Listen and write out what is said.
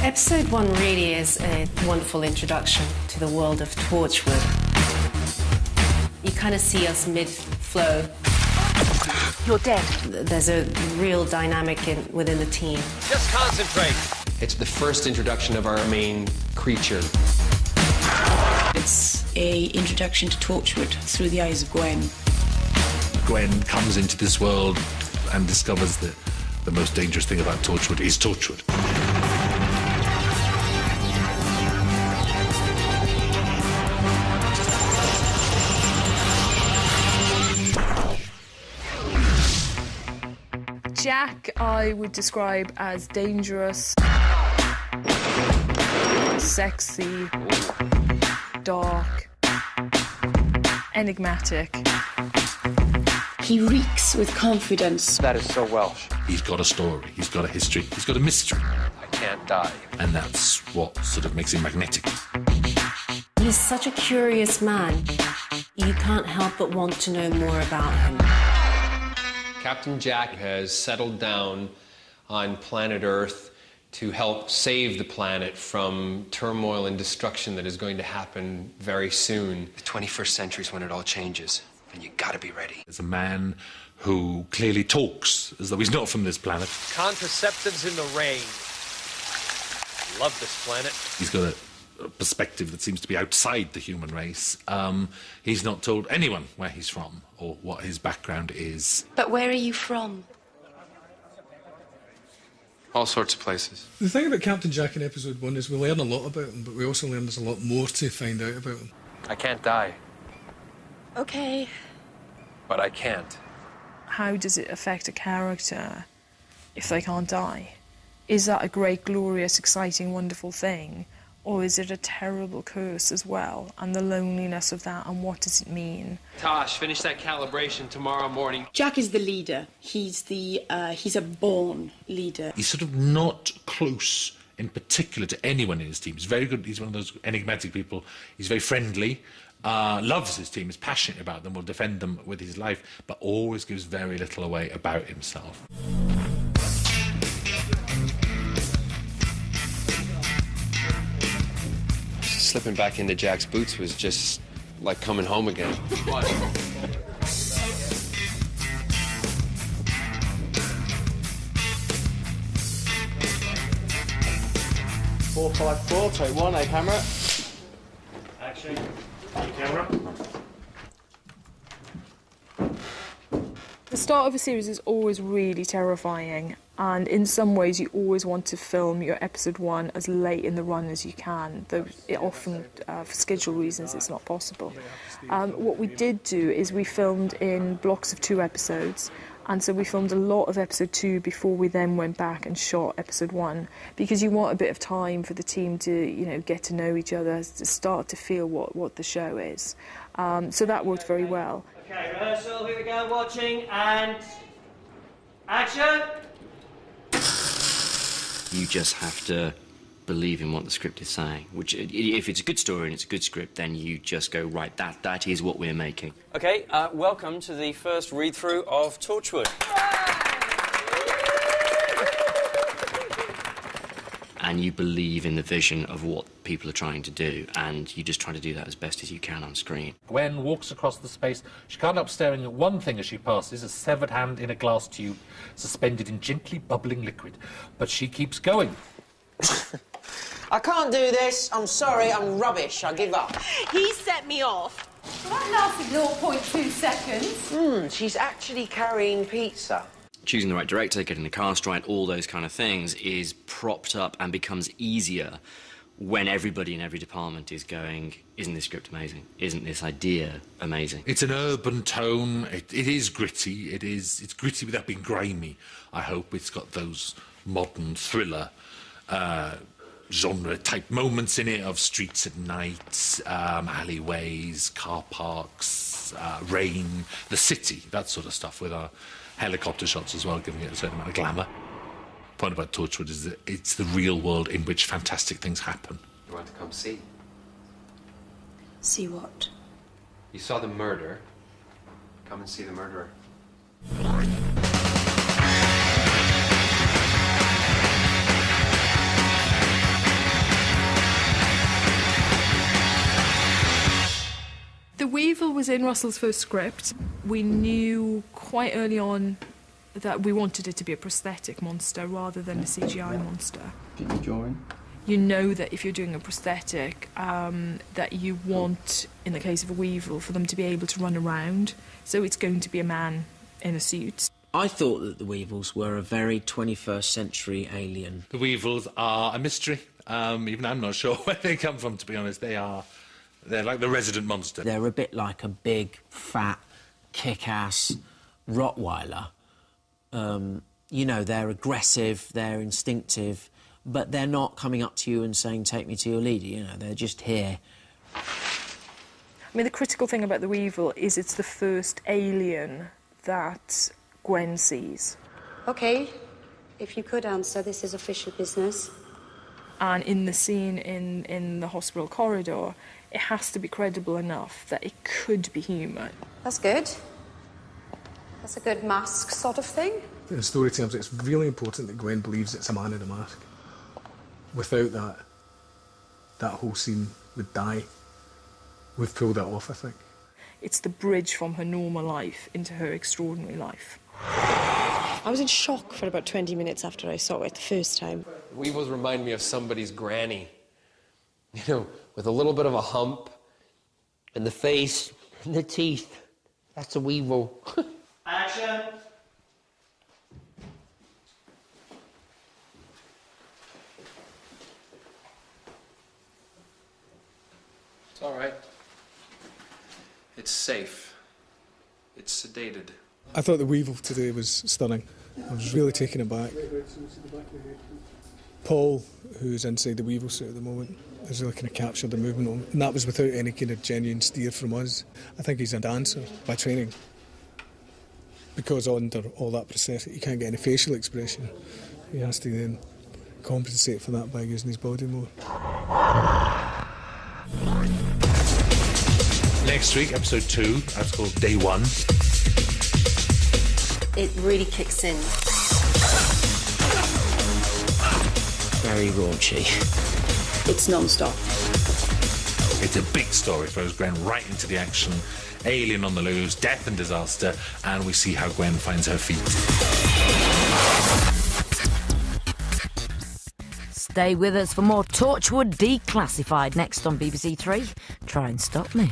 Episode 1 really is a wonderful introduction to the world of Torchwood. You kind of see us mid-flow. You're dead. There's a real dynamic within the team. Just concentrate. It's the first introduction of our main creature. It's an introduction to Torchwood through the eyes of Gwen. Gwen comes into this world and discovers that the most dangerous thing about Torchwood is Torchwood. Jack, I would describe as dangerous, sexy, dark, enigmatic. He reeks with confidence. That is so Welsh. He's got a story, he's got a history, he's got a mystery. I can't die. And that's what sort of makes him magnetic. He's such a curious man. You can't help but want to know more about him. Captain Jack has settled down on planet Earth to help save the planet from turmoil and destruction that is going to happen very soon. The 21st century is when it all changes, and you gotta be ready. There's a man who clearly talks as though he's not from this planet. Contraceptives in the rain. Love this planet. He's got a perspective that seems to be outside the human race. He's not told anyone where he's from or what his background is. But where are you from? All sorts of places. The thing about Captain Jack in episode 1 is we learn a lot about him, but we also learn there's a lot more to find out about him. I can't die, Okay. but I can't. How does it affect a character if they can't die? Is that a great, glorious, exciting, wonderful thing? Or is it a terrible curse as well? And the loneliness of that, and what does it mean? Tosh, finish that calibration tomorrow morning. Jack is the leader. He's a born leader. He's sort of not close in particular to anyone in his team. He's very good. He's one of those enigmatic people. He's very friendly, loves his team, is passionate about them, will defend them with his life, but always gives very little away about himself. Slipping back into Jack's boots was just like coming home again. What? 454, take one, camera. Action. Camera. The start of a series is always really terrifying, and in some ways you always want to film your episode 1 as late in the run as you can, though it often, for schedule reasons, it's not possible. What we did do is we filmed in blocks of 2 episodes, and so we filmed a lot of episode 2 before we then went back and shot episode 1, because you want a bit of time for the team to, you know, get to know each other, to start to feel what the show is. So that worked very well. Okay, rehearsal, here we go, watching, and action! You just have to believe in what the script is saying, which, if it's a good story and it's a good script, then you just go, right, that is what we're making. Okay, welcome to the first read-through of Torchwood. And you believe in the vision of what people are trying to do, and you just try to do that as best as you can on screen. Gwen walks across the space. She can't help staring at one thing as she passes, a severed hand in a glass tube, suspended in gently bubbling liquid. But she keeps going. I can't do this. I'm sorry, I'm rubbish. I give up. He set me off. Well, that lasted 0.2 seconds. She's actually carrying pizza. Choosing the right director, getting the cast right, all those kind of things is propped up and becomes easier when everybody in every department is going, isn't this script amazing? Isn't this idea amazing? It's an urban tone. It is gritty. It's gritty without being grimy, I hope. It's got those modern thriller genre-type moments in it of streets at night, alleyways, car parks, rain, the city, that sort of stuff, with our helicopter shots as well, giving it a certain amount of glamour. The point about Torchwood is that it's the real world in which fantastic things happen. You want to come see? See what? You saw the murder. Come and see the murderer. was in Russell's first script. We knew quite early on that we wanted it to be a prosthetic monster rather than a CGI monster. Did you join? You know that if you're doing a prosthetic, that you want, in the case of a weevil, for them to be able to run around. So it's going to be a man in a suit. I thought that the weevils were a very 21st century alien. The weevils are a mystery. Even I'm not sure where they come from, to be honest. They're like the resident monster. They're a bit like a big, fat, kick-ass Rottweiler. You know, they're aggressive, they're instinctive, but they're not coming up to you and saying, take me to your leader, you know, they're just here. I mean, the critical thing about the weevil is it's the first alien that Gwen sees. OK, if you could answer, this is official business. And in the scene in the hospital corridor, it has to be credible enough that it could be human. That's good. That's a good mask sort of thing. In story terms, it's really important that Gwen believes it's a man in a mask. Without that whole scene would die. We've pulled that off, I think. It's the bridge from her normal life into her extraordinary life. I was in shock for about 20 minutes after I saw it the first time. Weevils remind me of somebody's granny. You know, with a little bit of a hump, and the face, and the teeth. That's a weevil. Action. It's all right. It's safe. It's sedated. I thought the weevil today was stunning. I was really taken aback. Paul, who's inside the weevil suit at the moment, has really kind of captured the movement, and that was without any kind of genuine steer from us. I think he's a dancer by training, because under all that prosthetic he can't get any facial expression. He has to then compensate for that by using his body more. Next week, episode 2, that's called Day 1. It really kicks in. Very raunchy. It's non-stop. It's a big story, throws Gwen right into the action. Alien on the loose, death and disaster, and we see how Gwen finds her feet. Stay with us for more Torchwood Declassified next on BBC 3. Try and stop me.